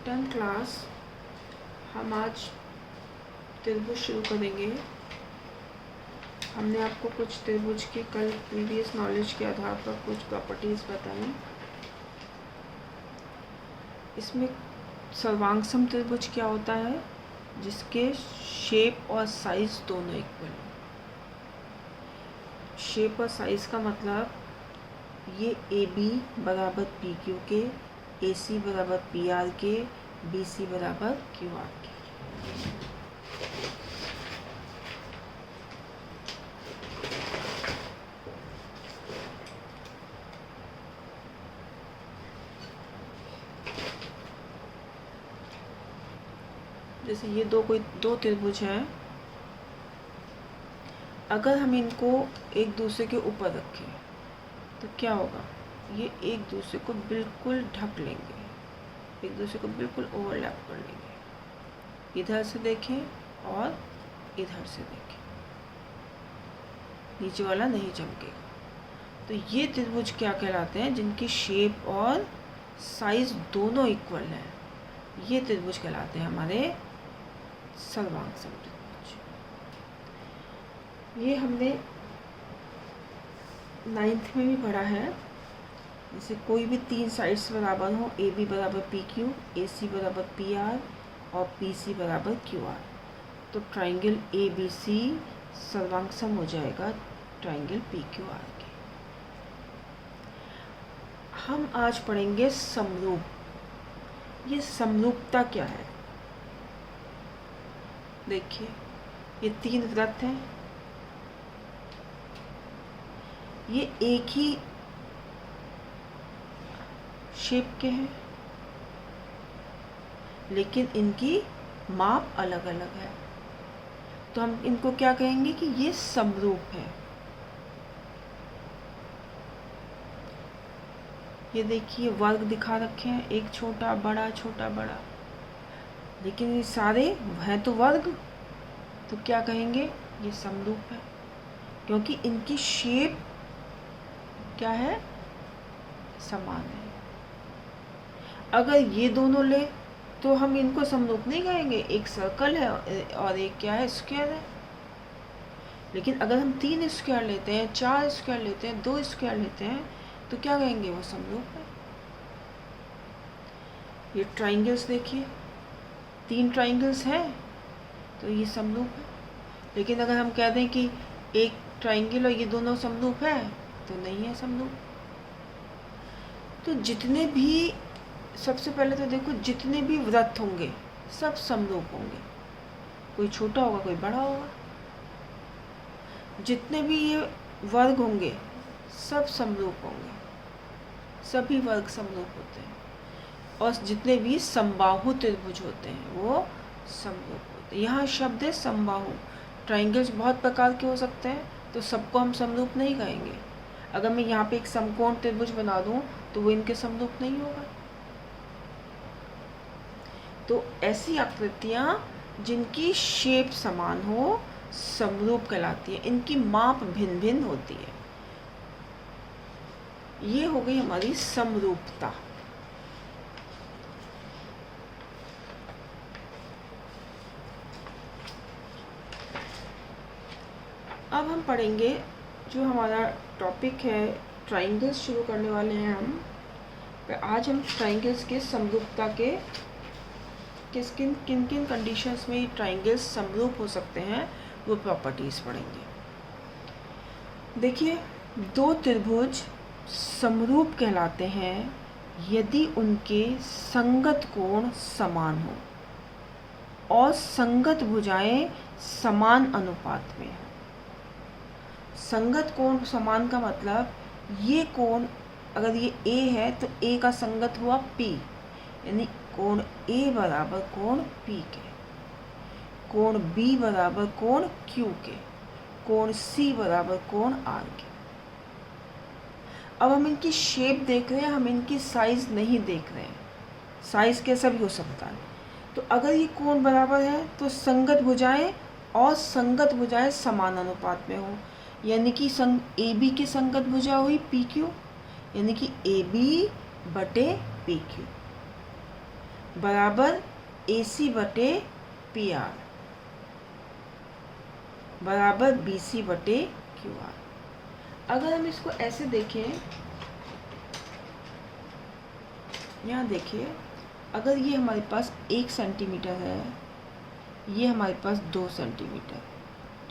10th class हम आज त्रिभुज शुरू करेंगे। हमने आपको कुछ त्रिभुज की कल प्रीवियस नॉलेज के आधार पर कुछ प्रॉपर्टीज़ बताई। इसमें सर्वांगसम त्रिभुज क्या होता है, जिसके शेप और साइज दोनों इक्वल हो। शेप और साइज का मतलब ये ए बी बराबर पी क्यू के, ए सी बराबर पी आर के, बी सी बराबर क्यू आर के। जैसे ये दो त्रिभुज हैं, अगर हम इनको एक दूसरे के ऊपर रखें तो क्या होगा, ये एक दूसरे को बिल्कुल ढक लेंगे, एक दूसरे को बिल्कुल ओवरलैप कर लेंगे। इधर से देखें और इधर से देखें, नीचे वाला नहीं चमकेगा। तो ये त्रिभुज क्या कहलाते हैं, जिनकी शेप और साइज दोनों इक्वल हैं। ये त्रिभुज कहलाते हैं हमारे सर्वांगसम त्रिभुज। ये हमने 9th में भी पढ़ा है। जैसे कोई भी तीन साइड्स बराबर हो, ए बी बराबर पी क्यू, ए सी बराबर पी आर और पी सी बराबर क्यू आर, तो ट्राइंगल ए बी सी सर्वांगसम हो जाएगा ट्राइंगल पी क्यू आर के। हम आज पढ़ेंगे समरूप। ये समरूपता क्या है, देखिए ये तीन वृत्त हैं, ये एक ही शेप के हैं, लेकिन इनकी माप अलग अलग है। तो हम इनको क्या कहेंगे कि ये समरूप है। ये देखिए वर्ग दिखा रखे हैं, एक छोटा बड़ा छोटा बड़ा, लेकिन ये सारे हैं तो वर्ग, तो क्या कहेंगे, ये समरूप है, क्योंकि इनकी शेप क्या है, समान है। अगर ये दोनों ले तो हम इनको समरूप नहीं कहेंगे, एक सर्कल है और एक क्या है, स्क्वायर है। लेकिन अगर हम 3 स्क्वायर लेते हैं, 4 स्क्वायर लेते हैं, 2 स्क्वायर लेते हैं, तो क्या कहेंगे, वो समरूप है। ये ट्राइंगल्स देखिए, 3 ट्राइंगल्स हैं तो ये समरूप है। लेकिन अगर हम कह दें कि एक ट्राइंगल और ये दोनों समरूप है, तो नहीं है समरूप। तो जितने भी, सबसे पहले तो देखो, जितने भी वृत्त होंगे सब समरूप होंगे, कोई छोटा होगा कोई बड़ा होगा। जितने भी ये वर्ग होंगे सब समरूप होंगे, सभी वर्ग समरूप होते हैं। और जितने भी समबाहु त्रिभुज होते हैं वो समरूप होते हैं। यहाँ शब्द है समबाहु। ट्राइंगल्स बहुत प्रकार के हो सकते हैं, तो सबको हम समरूप नहीं कहेंगे। अगर मैं यहाँ पे एक समकोण त्रिभुज बना दूँ तो वो इनके समरूप नहीं होगा। तो ऐसी आकृतियाँ जिनकी शेप समान हो समरूप कहलाती है, इनकी माप भिन्न भिन्न होती है। ये हो गई हमारी समरूपता। अब हम पढ़ेंगे जो हमारा टॉपिक है, ट्राइंगल्स शुरू करने वाले हैं हम। आज हम ट्राइंगल्स के समरूपता के किन किन कंडीशंस में ट्राइंगल्स समरूप हो सकते हैं वो प्रॉपर्टीज़ पढ़ेंगे। देखिए, दो त्रिभुज समरूप कहलाते हैं यदि उनके संगत कोण समान हो और संगत भुजाएं समान अनुपात में हो। संगत कोण समान का मतलब, ये कोण अगर ये A है तो A का संगत हुआ P, यानी कोण A बराबर कोण P के, कोण B बराबर कोण Q के, कोण C बराबर कोण R के। अब हम इनकी शेप देख रहे हैं, हम इनकी साइज नहीं देख रहे हैं। साइज कैसा भी हो सकता है। तो अगर ये कोण बराबर है तो संगत भुजाएं और संगत भुजाएं समान अनुपात में हो, यानी कि ए बी की संगत भुजा हुई पी क्यू, यानी कि ए बी बटे पी क्यू। बराबर AC बटे PR बराबर BC बटे QR। अगर हम इसको ऐसे देखें, यहाँ देखिए, अगर ये हमारे पास 1 सेंटीमीटर है, ये हमारे पास 2 सेंटीमीटर,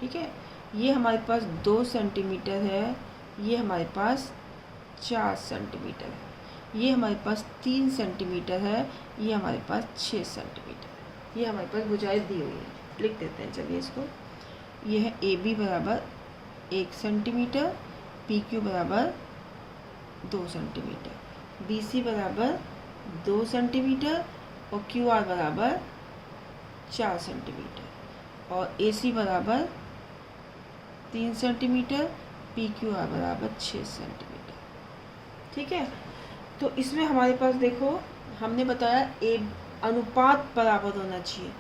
ठीक है, ये हमारे पास 2 सेंटीमीटर है, ये हमारे पास 4 सेंटीमीटर है, ये हमारे पास 3 सेंटीमीटर है, ये हमारे पास 6 सेंटीमीटर, ये हमारे पास भुजाएं दी हुई है। लिख देते हैं चलिए इसको। ये है AB बराबर 1 सेंटीमीटर, PQ बराबर 2 सेंटीमीटर, BC बराबर 2 सेंटीमीटर और QR बराबर 4 सेंटीमीटर और AC बराबर 3 सेंटीमीटर, PQR बराबर 6 सेंटीमीटर। ठीक है, तो इसमें हमारे पास देखो, हमने बताया अनुपात बराबर होना चाहिए।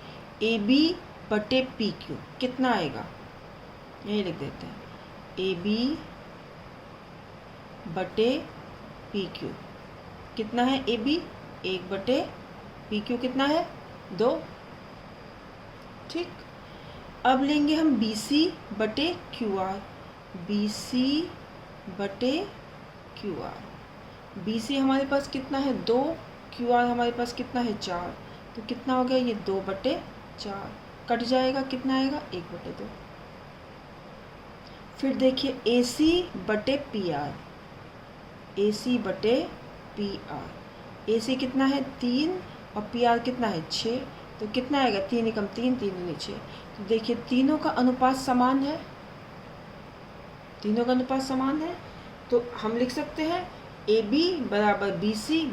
AB बटे PQ कितना आएगा, यही लिख देते हैं, AB बटे PQ कितना है, AB 1 बटे PQ कितना है 2। ठीक, अब लेंगे हम BC बटे QR, BC बटे QR, BC हमारे पास कितना है 2, QR हमारे पास कितना है 4, तो कितना हो गया ये 2 बटे 4, कट जाएगा, कितना आएगा 1 बटे 2। फिर देखिए AC बटे PR, AC बटे PR, AC कितना है 3 और PR कितना है 6, तो कितना आएगा 3 एकम 3, 3 दूनी 6। तो देखिए तीनों का अनुपात समान है, तीनों का अनुपात समान है, तो हम लिख सकते हैं AB बराबर BC,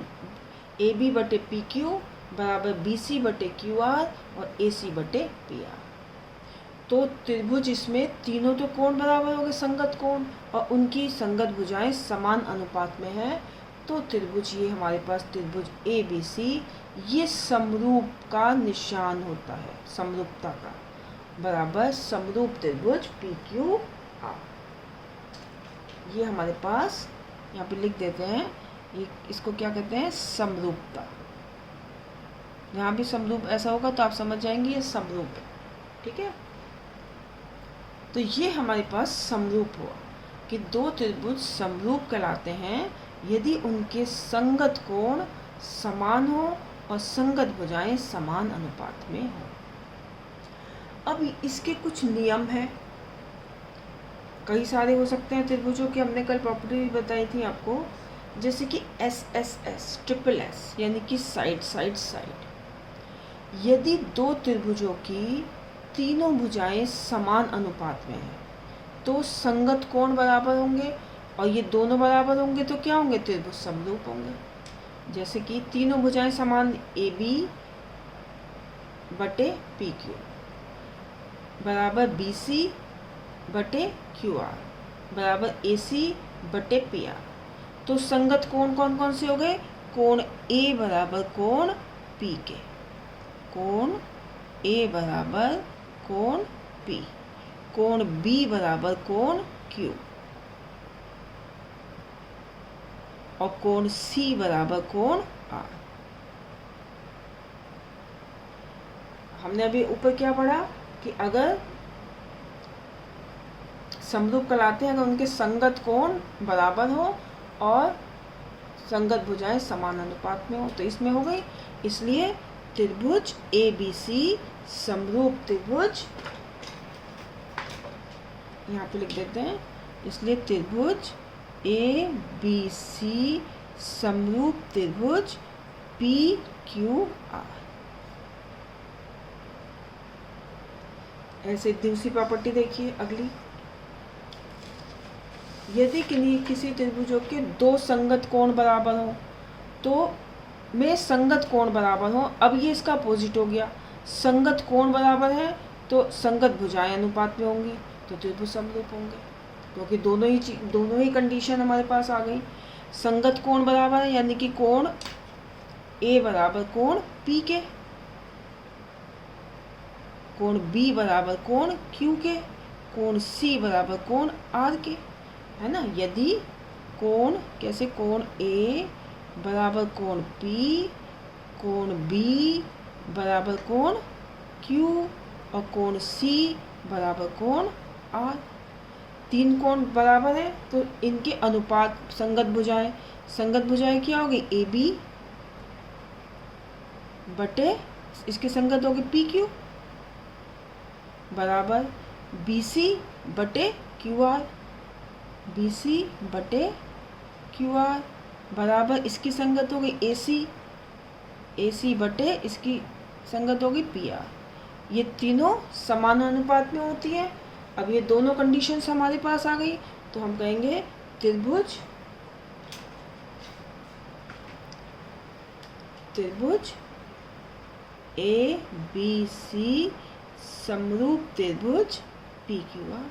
AB बटे PQ बराबर BC बटे QR और AC बटे PR। तो त्रिभुज इसमें तीनों तो कोण बराबर हो गए, संगत कोण, और उनकी संगत भुजाएं समान अनुपात में है, तो त्रिभुज ये हमारे पास त्रिभुज ABC ये समरूप का निशान होता है, समरूपता का, बराबर समरूप त्रिभुज PQR। ये हमारे पास यहाँ पे लिख देते हैं, ये इसको क्या कहते हैं, समरूपता। यहाँ भी समरूप ऐसा होगा तो आप समझ जाएंगे ये समरूप है। ठीक है, तो ये हमारे पास समरूप हुआ कि दो त्रिभुज समरूप कहलाते हैं यदि उनके संगत कोण समान हो और संगत भुजाएं समान अनुपात में हो। अब इसके कुछ नियम हैं, कई सारे हो सकते हैं त्रिभुजों की, हमने कल प्रॉपर्टी भी बताई थी आपको, जैसे कि SSS, ट्रिपल S यानी कि साइड साइड साइड। यदि दो त्रिभुजों की तीनों भुजाएं समान अनुपात में हैं तो संगत कोण बराबर होंगे, और ये दोनों बराबर होंगे तो क्या होंगे, त्रिभुज समरूप होंगे। जैसे कि तीनों भुजाएं समान, AB बटे PQ बराबर BC बटे QR बराबर AC बटे PR, तो संगत कोण कौन कौन से हो गए, कोण A बराबर कोण P के, कोण A बराबर कोण P, कोण B बराबर कोण Q और कोण C बराबर कोण R। हमने अभी ऊपर क्या पढ़ा कि अगर समरूप कहलाते हैं अगर उनके संगत कोण बराबर हो और संगत भुजाएं समान अनुपात में हो, तो इसमें हो गई, इसलिए त्रिभुज ABC समरूप त्रिभुज, यहाँ पे लिख देते हैं, इसलिए त्रिभुज ABC समरूप त्रिभुज PQR। ऐसे दूसरी प्रॉपर्टी देखिए अगली, यदि किसी त्रिभुजों के दो संगत कोण बराबर हो तो में संगत कोण बराबर हो, अब ये इसका अपोजिट हो गया, संगत कोण बराबर है तो संगत भुजाएं अनुपात में होंगी तो त्रिभुज समरूप होंगे, क्योंकि दोनों ही कंडीशन हमारे पास आ गई। संगत कोण बराबर है यानी कि कोण A बराबर कोण P के, कोण B बराबर कोण Q के, कोण C बराबर कोण R के, है ना। यदि कोण कैसे, कोण A बराबर कोण P कोण बी बराबर कोण क्यू और कोण सी बराबर कोण आर। तीन कोण बराबर है तो इनके अनुपात संगत भुजाएं क्या होगी, ए बी बटे इसके संगत होगी पी क्यू बराबर बी सी बटे क्यू आर, बी सी बटे क्यू आर बराबर इसकी संगत होगी ए सी बटे इसकी संगत होगी पी आर। ये तीनों समान अनुपात में होती है। अब ये दोनों कंडीशंस हमारे पास आ गई तो हम कहेंगे त्रिभुज ए बी सी समरूप त्रिभुज पी क्यू आर।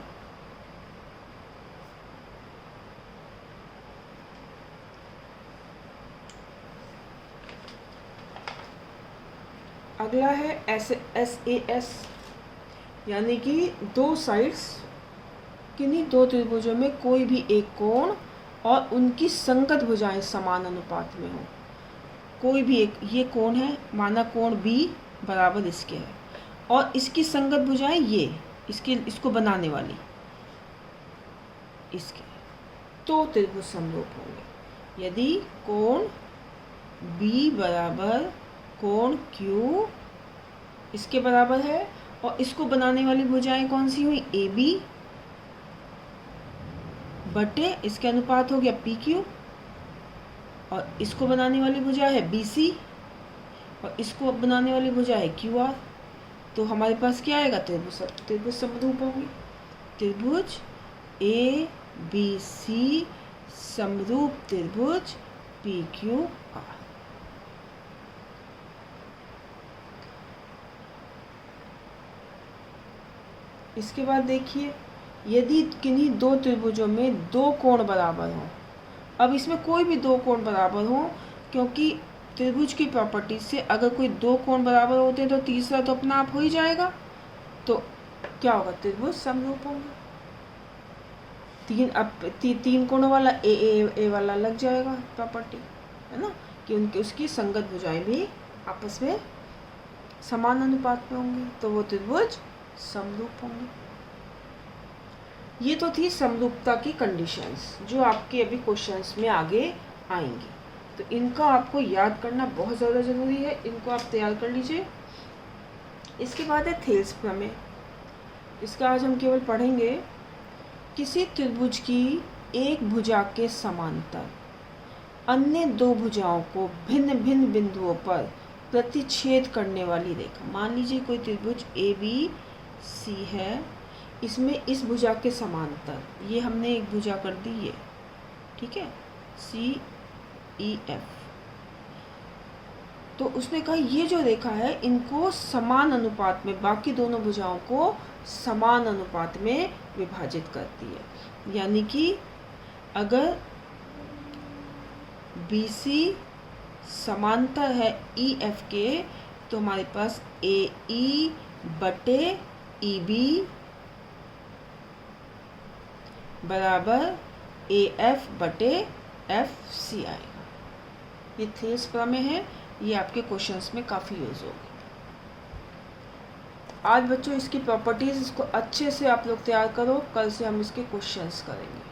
अगला है SAS यानी कि दो साइड्स किन्हीं दो त्रिभुजों में कोई भी एक कोण और उनकी संगत भुजाएं समान अनुपात में हो। कोई भी एक, ये कोण है, माना कोण B बराबर इसके है और इसकी संगत भुजाएं ये इसको बनाने वाली इसके, तो त्रिभुज समरूप होंगे। यदि कोण B बराबर कोण Q इसके बराबर है और इसको बनाने वाली भुजाएं कौन सी हुई, AB बटे इसके अनुपात हो गया PQ और इसको बनाने वाली भुजा है BC और इसको बनाने वाली भुजा है QR, तो हमारे पास क्या आएगा, त्रिभुज समरूप होंगे। त्रिभुज ABC समरूप त्रिभुज PQR। इसके बाद देखिए, यदि किन्हीं दो त्रिभुजों में दो कोण बराबर हों, अब इसमें कोई भी दो कोण बराबर हो, क्योंकि त्रिभुज की प्रॉपर्टी से अगर कोई दो कोण बराबर होते हैं तो तीसरा तो अपना आप हो ही जाएगा, तो क्या होगा, त्रिभुज समरूप होंगे। तीन कोणों वाला ए वाला लग जाएगा प्रॉपर्टी, है ना, कि उसकी संगत भुजाएं भी आपस में समान अनुपात में होंगी, तो वो त्रिभुज समरूप होंगे। ये तो थी समरूपता की कंडीशंस जो आपके अभी क्वेश्चंस में आगे आएंगी, तो इनका आपको याद करना बहुत ज़्यादा ज़रूरी है, इनको आप तैयार कर लीजिए। इसके बाद है थेल्स प्रमेय। इसका आज हम केवल पढ़ेंगे, किसी त्रिभुज की एक भुजा के समांतर अन्य दो भुजाओं को भिन्न भिन्न बिंदुओं पर प्रतिच्छेद करने वाली रेखा। मान लीजिए कोई त्रिभुज ABC है, इसमें इस भुजा के समांतर ये हमने एक भुजा कर दी है, ठीक है, CEF, तो उसने कहा ये जो रेखा है इनको समान अनुपात में, बाकी दोनों भुजाओं को समान अनुपात में विभाजित करती है। यानी कि अगर BC समांतर है EF के, तो हमारे पास AE बटे EB बराबर AF बटे FC आएगा। ये थेल्स प्रमेय है, ये आपके क्वेश्चंस में काफ़ी यूज होगी। आज बच्चों इसकी प्रॉपर्टीज़, इसको अच्छे से आप लोग तैयार करो, कल से हम इसके क्वेश्चंस करेंगे।